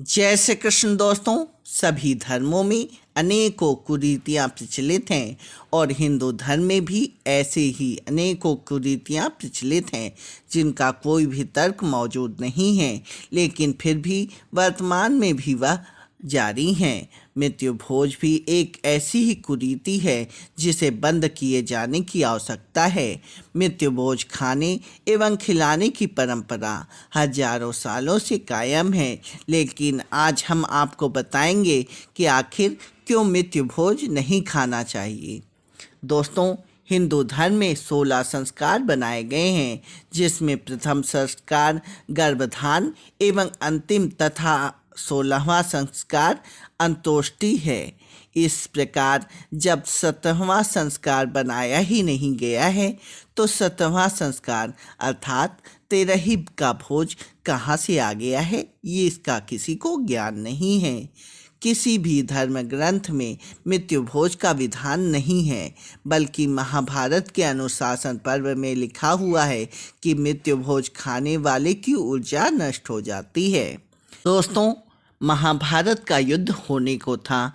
जय श्री कृष्ण दोस्तों। सभी धर्मों में अनेकों कुरीतियाँ प्रचलित हैं और हिंदू धर्म में भी ऐसे ही अनेकों कुरीतियाँ प्रचलित हैं जिनका कोई भी तर्क मौजूद नहीं है, लेकिन फिर भी वर्तमान में भी वह जारी हैं। मृत्यु भोज भी एक ऐसी ही कुरीति है जिसे बंद किए जाने की आवश्यकता है। मृत्यु भोज खाने एवं खिलाने की परंपरा हजारों सालों से कायम है, लेकिन आज हम आपको बताएंगे कि आखिर क्यों मृत्यु भोज नहीं खाना चाहिए। दोस्तों, हिंदू धर्म में 16 संस्कार बनाए गए हैं, जिसमें प्रथम संस्कार गर्भधान एवं अंतिम तथा 16वां संस्कार अंतोष्टि है। इस प्रकार जब 17वां संस्कार बनाया ही नहीं गया है तो 17वां संस्कार अर्थात 13ही का भोज कहाँ से आ गया है, ये इसका किसी को ज्ञान नहीं है। किसी भी धर्म ग्रंथ में मृत्यु भोज का विधान नहीं है, बल्कि महाभारत के अनुशासन पर्व में लिखा हुआ है कि मृत्यु भोज खाने वाले की ऊर्जा नष्ट हो जाती है। दोस्तों, महाभारत का युद्ध होने को था,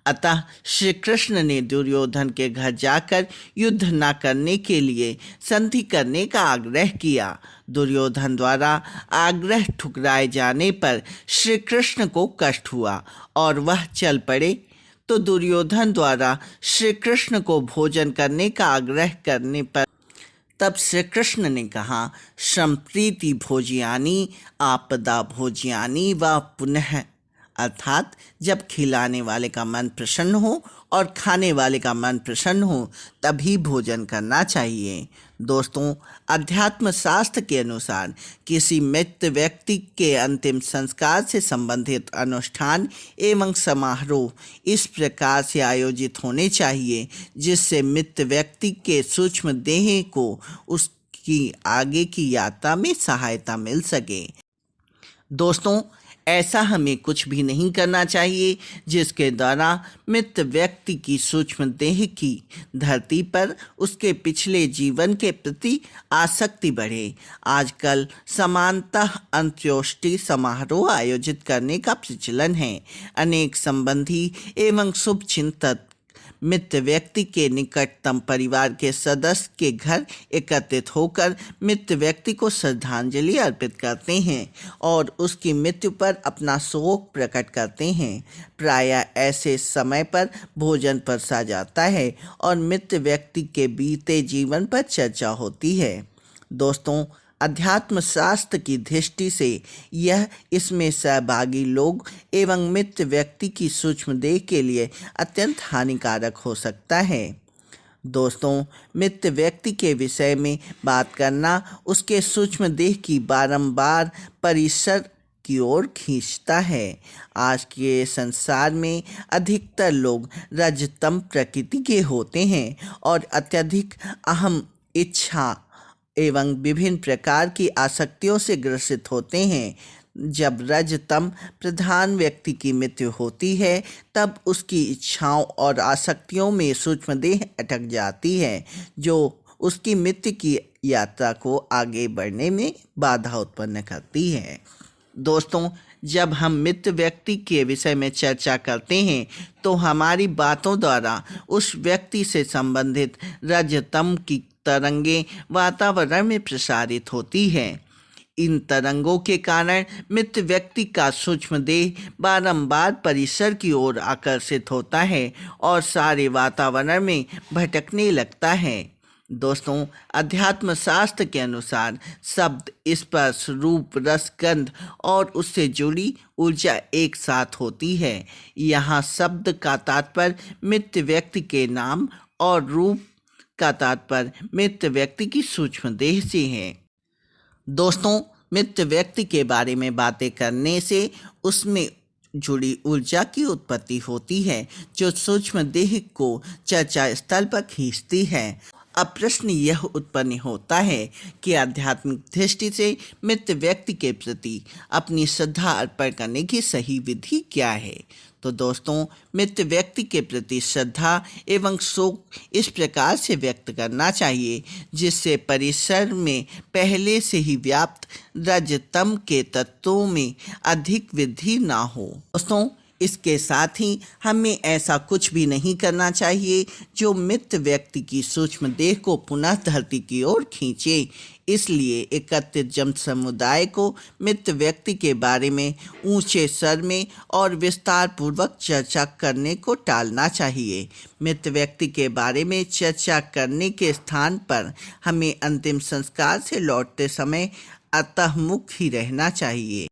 अतः श्री कृष्ण ने दुर्योधन के घर जाकर युद्ध न करने के लिए संधि करने का आग्रह किया। दुर्योधन द्वारा आग्रह ठुकराए जाने पर श्री कृष्ण को कष्ट हुआ और वह चल पड़े। तो दुर्योधन द्वारा श्री कृष्ण को भोजन करने का आग्रह करने पर तब श्री कृष्ण ने कहा, संप्रीति भोज्यानि आपदा भोज्यानि व पुनः, अर्थात जब खिलाने वाले का मन प्रसन्न हो और खाने वाले का मन प्रसन्न हो तभी भोजन करना चाहिए। दोस्तों, अध्यात्म शास्त्र के अनुसार किसी मृत व्यक्ति के अंतिम संस्कार से संबंधित अनुष्ठान एवं समारोह इस प्रकार से आयोजित होने चाहिए जिससे मृत व्यक्ति के सूक्ष्म देह को उसकी आगे की यात्रा में सहायता मिल सके। दोस्तों, ऐसा हमें कुछ भी नहीं करना चाहिए जिसके द्वारा मृत व्यक्ति की सूक्ष्म देह की धरती पर उसके पिछले जीवन के प्रति आसक्ति बढ़े। आजकल समानतः अंत्योष्टि समारोह आयोजित करने का प्रचलन है। अनेक संबंधी एवं शुभचिंतक मृत व्यक्ति के निकटतम परिवार के सदस्य के घर एकत्रित होकर मृत व्यक्ति को श्रद्धांजलि अर्पित करते हैं और उसकी मृत्यु पर अपना शोक प्रकट करते हैं। प्रायः ऐसे समय पर भोजन परसा जाता है और मृत व्यक्ति के बीते जीवन पर चर्चा होती है। दोस्तों, अध्यात्म शास्त्र की दृष्टि से यह इसमें सहभागी लोग एवं मृत व्यक्ति की सूक्ष्म देह के लिए अत्यंत हानिकारक हो सकता है। दोस्तों, मृत व्यक्ति के विषय में बात करना उसके सूक्ष्म देह की बारंबार परिसर की ओर खींचता है। आज के संसार में अधिकतर लोग रजतम प्रकृति के होते हैं और अत्यधिक अहम इच्छा एवं विभिन्न प्रकार की आसक्तियों से ग्रसित होते हैं। जब रजतम प्रधान व्यक्ति की मृत्यु होती है तब उसकी इच्छाओं और आसक्तियों में सूक्ष्म देह अटक जाती है, जो उसकी मृत्यु की यात्रा को आगे बढ़ने में बाधा उत्पन्न करती है। दोस्तों, जब हम मृत व्यक्ति के विषय में चर्चा करते हैं तो हमारी बातों द्वारा उस व्यक्ति से संबंधित रजतम की तरंगें वातावरण में प्रसारित होती हैं। इन तरंगों के कारण मृत व्यक्ति का सूक्ष्म देह बारंबार परिसर की ओर आकर्षित होता है और सारे वातावरण में भटकने लगता है। दोस्तों, अध्यात्म शास्त्र के अनुसार शब्द, स्पर्श, रूप, रस, गंध और उससे जुड़ी ऊर्जा एक साथ होती है। यहाँ शब्द का तात्पर्य मृत व्यक्ति के नाम और रूप का तात्पर्य मृत व्यक्ति की सूक्ष्म देह से है। दोस्तों, मृत व्यक्ति के बारे में बातें करने से उसमें जुड़ी ऊर्जा की उत्पत्ति होती है जो सूक्ष्म देह को चर्चा स्थल पर खींचती है। अब प्रश्न यह उत्पन्न होता है कि आध्यात्मिक दृष्टि से मृत व्यक्ति के प्रति अपनी श्रद्धा अर्पण करने की सही विधि क्या है। तो दोस्तों, मृत व्यक्ति के प्रति श्रद्धा एवं शोक इस प्रकार से व्यक्त करना चाहिए जिससे परिसर में पहले से ही व्याप्त रजतम के तत्वों में अधिक वृद्धि ना हो। दोस्तों, इसके साथ ही हमें ऐसा कुछ भी नहीं करना चाहिए जो मृत व्यक्ति की सूक्ष्म देह को पुनः धरती की ओर खींचे। इसलिए एकत्रित जन समुदाय को मृत व्यक्ति के बारे में ऊंचे स्वर में और विस्तार पूर्वक चर्चा करने को टालना चाहिए। मृत व्यक्ति के बारे में चर्चा करने के स्थान पर हमें अंतिम संस्कार से लौटते समय अंतर्मुख ही रहना चाहिए।